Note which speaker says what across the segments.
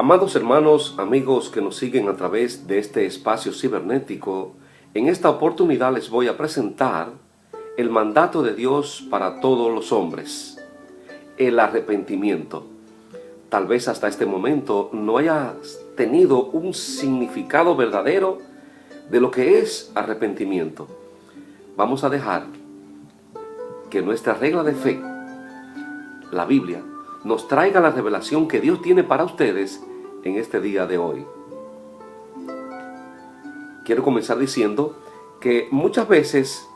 Speaker 1: Amados hermanos, amigos que nos siguen a través de este espacio cibernético, en esta oportunidad les voy a presentar el mandato de Dios para todos los hombres, el arrepentimiento. Tal vez hasta este momento no hayas tenido un significado verdadero de lo que es arrepentimiento. Vamos a dejar que nuestra regla de fe, la Biblia, nos traiga la revelación que Dios tiene para ustedes en este día de hoy. Quiero comenzar diciendo que muchas veces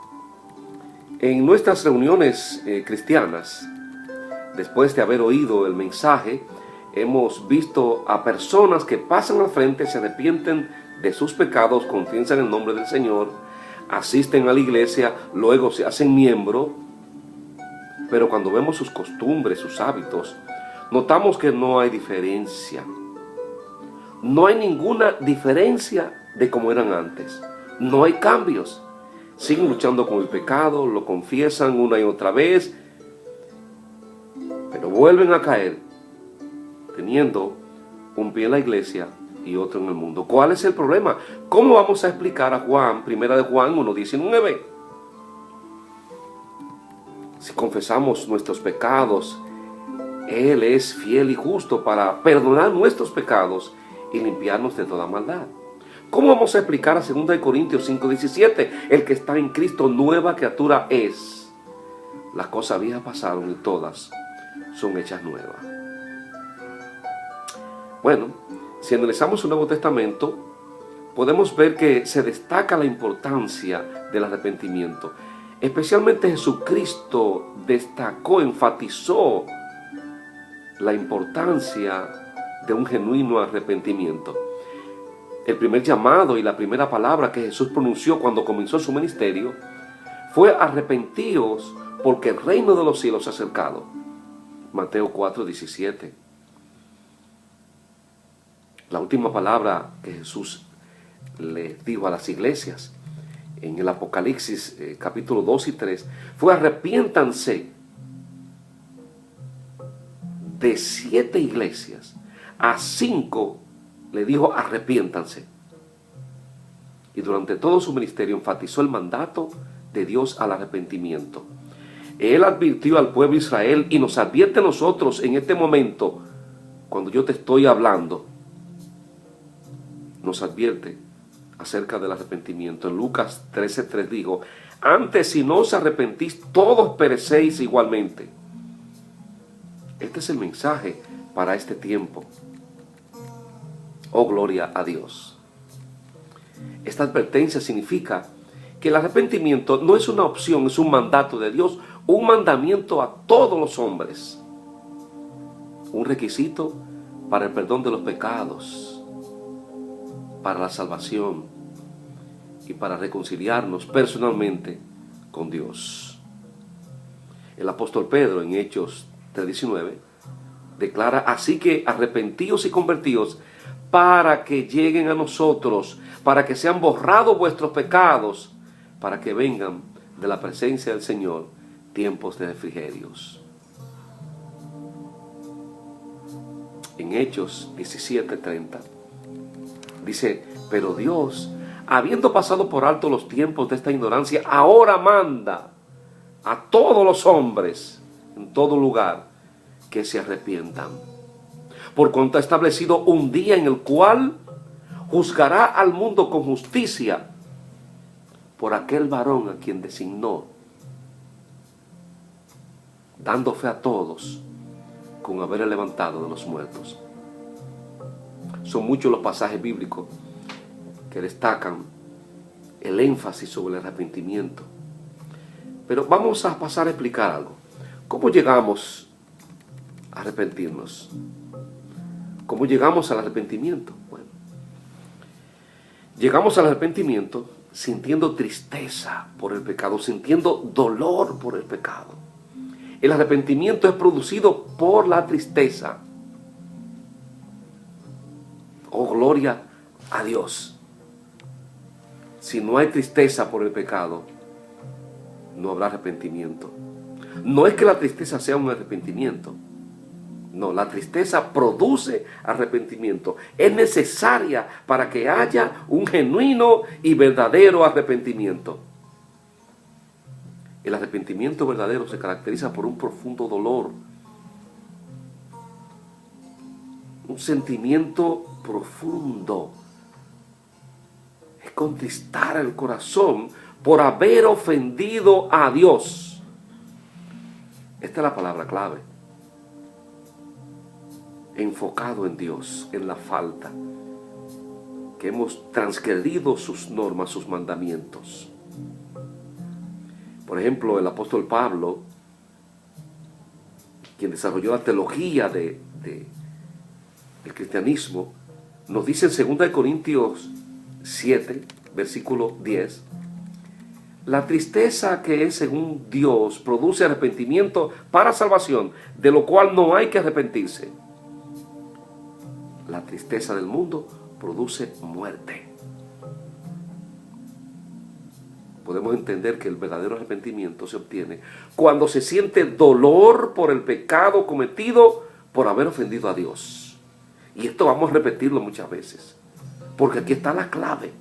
Speaker 1: en nuestras reuniones cristianas, después de haber oído el mensaje, hemos visto a personas que pasan al frente, se arrepienten de sus pecados, confiesan el nombre del Señor, asisten a la iglesia, luego se hacen miembro, pero cuando vemos sus costumbres, sus hábitos, notamos que no hay diferencia. No hay ninguna diferencia de como eran antes. No hay cambios. Siguen luchando con el pecado, lo confiesan una y otra vez, pero vuelven a caer, teniendo un pie en la iglesia y otro en el mundo. ¿Cuál es el problema? ¿Cómo vamos a explicar a Juan, primera de Juan 1:19? Si confesamos nuestros pecados, Él es fiel y justo para perdonar nuestros pecados y limpiarnos de toda maldad. ¿Cómo vamos a explicar a 2 Corintios 5:17? El que está en Cristo, nueva criatura es. Las cosas viejas pasaron y todas son hechas nuevas. Bueno, si analizamos el Nuevo Testamento, podemos ver que se destaca la importancia del arrepentimiento. Especialmente Jesucristo destacó, enfatizó la importancia de un genuino arrepentimiento. El primer llamado y la primera palabra que Jesús pronunció cuando comenzó su ministerio fue: arrepentíos porque el reino de los cielos se ha acercado. Mateo 4:17. La última palabra que Jesús le dijo a las iglesias en el Apocalipsis capítulo 2 y 3 fue: arrepiéntanse. De 7 iglesias a 5 le dijo: arrepiéntanse. Y durante todo su ministerio enfatizó el mandato de Dios al arrepentimiento. Él advirtió al pueblo de Israel y nos advierte a nosotros en este momento, cuando yo te estoy hablando, nos advierte acerca del arrepentimiento. En Lucas 13:3 dijo: antes, si no os arrepentís, todos perecéis igualmente. Este es el mensaje para este tiempo. Oh, gloria a Dios. Esta advertencia significa que el arrepentimiento no es una opción, es un mandato de Dios, un mandamiento a todos los hombres, un requisito para el perdón de los pecados, para la salvación y para reconciliarnos personalmente con Dios. El apóstol Pedro en Hechos 3:19 declara: así que arrepentíos y convertíos para que lleguen a nosotros, para que sean borrados vuestros pecados, para que vengan de la presencia del Señor tiempos de refrigerios. En Hechos 17:30 dice: pero Dios, habiendo pasado por alto los tiempos de esta ignorancia, ahora manda a todos los hombres en todo lugar que se arrepientan, por cuanto ha establecido un día en el cual juzgará al mundo con justicia por aquel varón a quien designó, dando fe a todos con haber levantado de los muertos. Son muchos los pasajes bíblicos que destacan el énfasis sobre el arrepentimiento. Pero vamos a pasar a explicar algo. ¿Cómo llegamos a arrepentirnos? ¿Cómo llegamos al arrepentimiento? Bueno, llegamos al arrepentimiento sintiendo tristeza por el pecado, sintiendo dolor por el pecado. El arrepentimiento es producido por la tristeza. Oh, gloria a Dios. Si no hay tristeza por el pecado, no habrá arrepentimiento. No es que la tristeza sea un arrepentimiento, No, la tristeza produce arrepentimiento. Es necesaria para que haya un genuino y verdadero arrepentimiento. El arrepentimiento verdadero se caracteriza por un profundo dolor, un sentimiento profundo. Es contristar el corazón por haber ofendido a Dios. Esta es la palabra clave. Enfocado en Dios, en la falta, que hemos transgredido sus normas, sus mandamientos. Por ejemplo, el apóstol Pablo, quien desarrolló la teología del cristianismo, nos dice en 2 Corintios 7, versículo 10, la tristeza que es según Dios produce arrepentimiento para salvación, de lo cual no hay que arrepentirse. La tristeza del mundo produce muerte. Podemos entender que el verdadero arrepentimiento se obtiene cuando se siente dolor por el pecado cometido por haber ofendido a Dios. Y esto vamos a repetirlo muchas veces, porque aquí está la clave.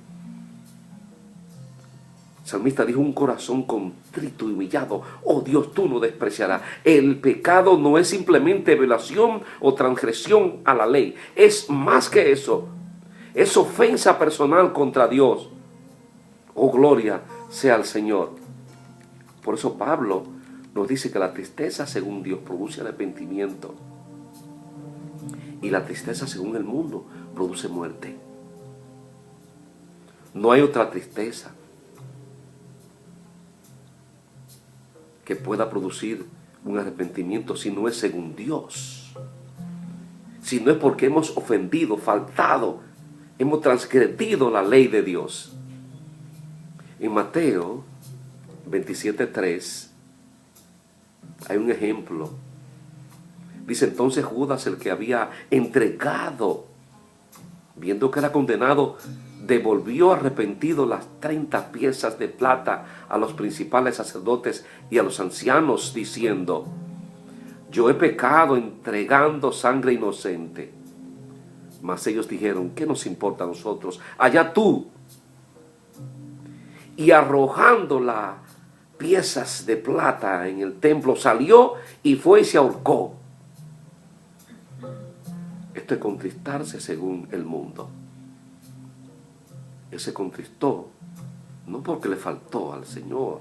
Speaker 1: El salmista dijo: un corazón contrito y humillado, oh Dios, tú no despreciarás. El pecado no es simplemente violación o transgresión a la ley. Es más que eso. Es ofensa personal contra Dios. Oh, gloria sea al Señor. Por eso Pablo nos dice que la tristeza según Dios produce arrepentimiento. Y la tristeza según el mundo produce muerte. No hay otra tristeza que pueda producir un arrepentimiento si no es según Dios. Si no es porque hemos ofendido, faltado, hemos transgredido la ley de Dios. En Mateo 27:3 hay un ejemplo. Dice: entonces Judas, el que había entregado, viendo que era condenado, devolvió arrepentido las 30 piezas de plata a los principales sacerdotes y a los ancianos, diciendo: yo he pecado entregando sangre inocente. Mas ellos dijeron: ¿qué nos importa a nosotros? Allá tú. Y arrojando las piezas de plata en el templo, salió y fue y se ahorcó. Esto es contristarse según el mundo. Él se contristó no porque le faltó al Señor,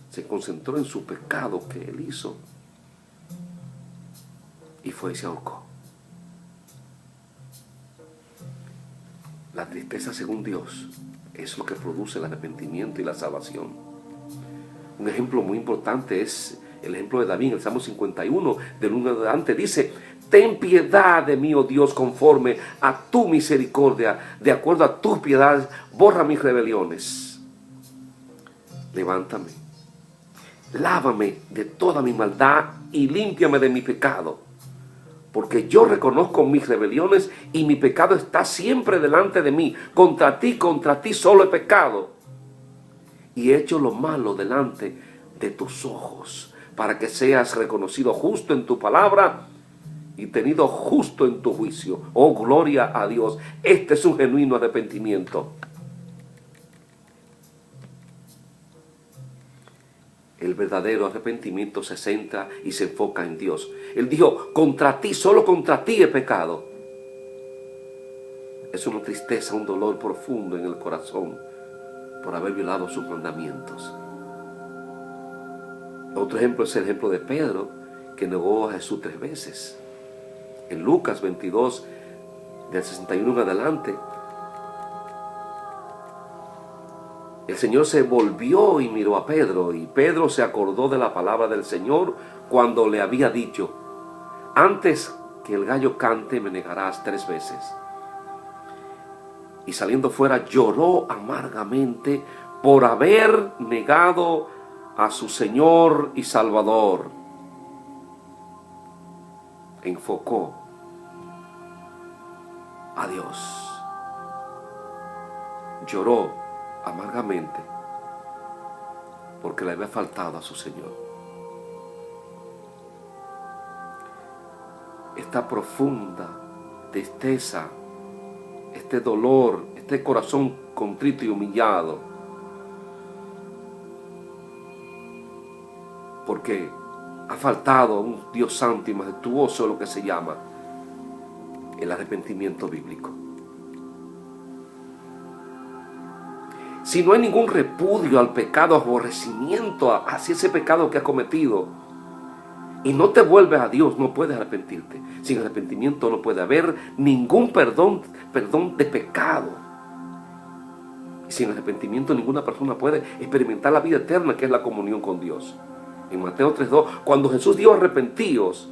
Speaker 1: se concentró en su pecado que él hizo y fue y se ahorcó. La tristeza según Dios es lo que produce el arrepentimiento y la salvación. Un ejemplo muy importante es el ejemplo de David en el Salmo 51, del 1 en adelante. Dice: ten piedad de mí, oh Dios, conforme a tu misericordia, de acuerdo a tus piedades, borra mis rebeliones. Levántame, lávame de toda mi maldad y límpiame de mi pecado. Porque yo reconozco mis rebeliones y mi pecado está siempre delante de mí. Contra ti solo he pecado y he hecho lo malo delante de tus ojos, para que seas reconocido justo en tu palabra y tenido justo en tu juicio. Oh, gloria a Dios. Este es un genuino arrepentimiento. El verdadero arrepentimiento se centra y se enfoca en Dios. Él dijo: contra ti, solo contra ti he pecado. Es una tristeza, un dolor profundo en el corazón por haber violado sus mandamientos. Otro ejemplo es el ejemplo de Pedro, que negó a Jesús 3 veces. En Lucas 22, del 61 en adelante, el Señor se volvió y miró a Pedro, y Pedro se acordó de la palabra del Señor cuando le había dicho: antes que el gallo cante me negarás 3 veces. Y saliendo fuera lloró amargamente por haber negado a su Señor y Salvador. Enfocó a Dios. Lloró amargamente porque le había faltado a su Señor. esta profunda tristeza, este dolor, este corazón contrito y humillado, porque ha faltado a un Dios santo y majestuoso lo que se llama el arrepentimiento bíblico. Si no hay ningún repudio al pecado, aborrecimiento hacia ese pecado que has cometido, y no te vuelves a Dios, no puedes arrepentirte. Sin arrepentimiento no puede haber ningún perdón de pecado. Y sin arrepentimiento ninguna persona puede experimentar la vida eterna, que es la comunión con Dios. En Mateo 3:2, cuando Jesús dijo arrepentíos,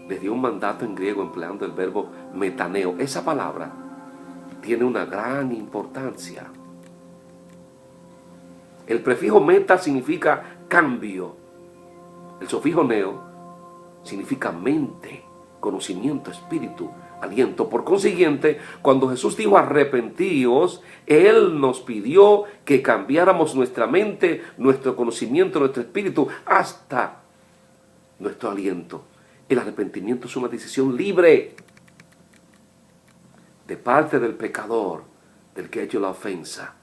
Speaker 1: les dio un mandato en griego empleando el verbo metaneo. Esa palabra tiene una gran importancia. El prefijo meta significa cambio. El sufijo neo significa mente, conocimiento, espíritu, aliento. Por consiguiente, cuando Jesús dijo arrepentíos, Él nos pidió que cambiáramos nuestra mente, nuestro conocimiento, nuestro espíritu, hasta nuestro aliento. El arrepentimiento es una decisión libre de parte del pecador, del que ha hecho la ofensa,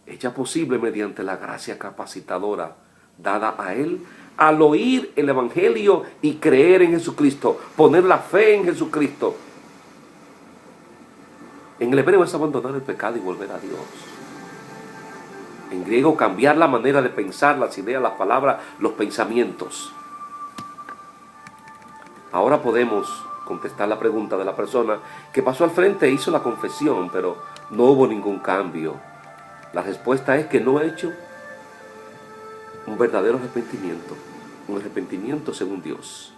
Speaker 1: hecha posible mediante la gracia capacitadora dada a él al oír el Evangelio y creer en Jesucristo, poner la fe en Jesucristo. En el hebreo es abandonar el pecado y volver a Dios. En griego, cambiar la manera de pensar, las ideas, las palabras, los pensamientos. Ahora podemos contestar la pregunta de la persona que pasó al frente e hizo la confesión, pero no hubo ningún cambio. La respuesta es que no ha hecho un verdadero arrepentimiento, un arrepentimiento según Dios.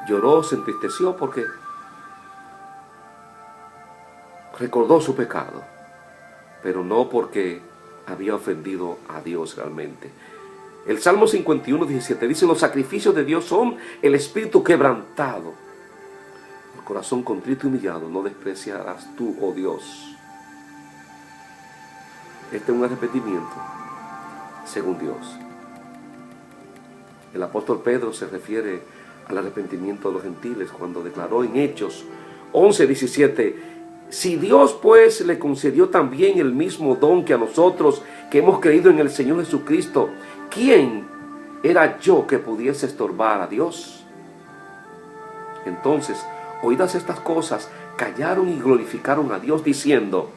Speaker 1: Lloró, se entristeció porque recordó su pecado, pero no porque había ofendido a Dios realmente. El Salmo 51:17 dice: los sacrificios de Dios son el espíritu quebrantado. El corazón contrito y humillado no despreciarás tú, oh Dios. Este es un arrepentimiento según Dios. El apóstol Pedro se refiere al arrepentimiento de los gentiles cuando declaró en Hechos 11:17: si Dios pues le concedió también el mismo don que a nosotros que hemos creído en el Señor Jesucristo, ¿quién era yo que pudiese estorbar a Dios? Entonces, oídas estas cosas, callaron y glorificaron a Dios diciendo: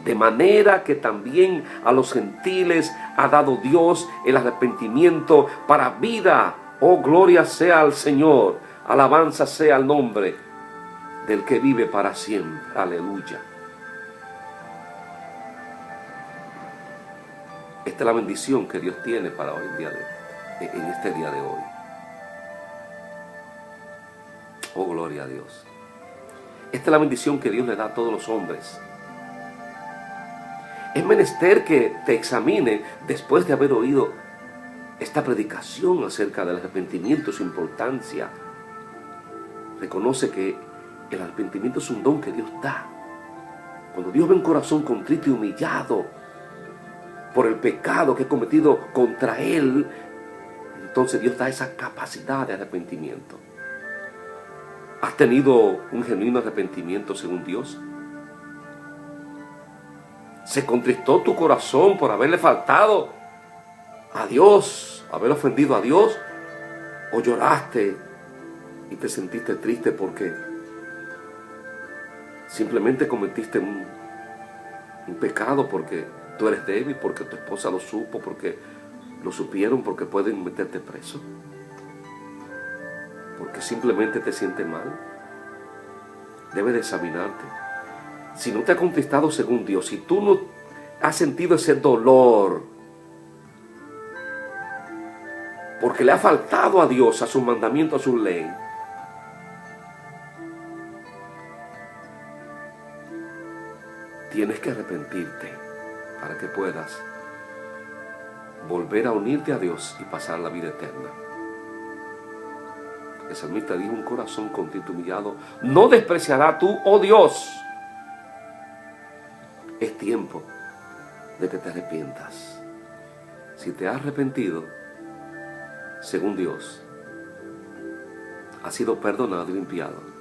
Speaker 1: de manera que también a los gentiles ha dado Dios el arrepentimiento para vida. Oh, gloria sea al Señor, alabanza sea al nombre del que vive para siempre. Aleluya. Esta es la bendición que Dios tiene para hoy en este día de hoy. Oh, gloria a Dios. Esta es la bendición que Dios le da a todos los hombres. Es menester que te examine después de haber oído esta predicación acerca del arrepentimiento, su importancia. Reconoce que el arrepentimiento es un don que Dios da. Cuando Dios ve un corazón contrito y humillado por el pecado que he cometido contra Él, entonces Dios da esa capacidad de arrepentimiento. ¿Has tenido un genuino arrepentimiento según Dios? ¿Se contristó tu corazón por haberle faltado a Dios, haber ofendido a Dios? ¿O lloraste y te sentiste triste porque simplemente cometiste un pecado, porque tú eres débil, porque tu esposa lo supo, porque lo supieron, porque pueden meterte preso? ¿Porque simplemente te sientes mal? Debes de examinarte. Si no te ha contristado según Dios, si tú no has sentido ese dolor porque le ha faltado a Dios, a su mandamiento, a su ley, tienes que arrepentirte para que puedas volver a unirte a Dios y pasar la vida eterna. El salmista dijo: un corazón contrito y humillado no despreciará tú, oh Dios. Es tiempo de que te arrepientas. Si te has arrepentido según Dios, ha sido perdonado y limpiado.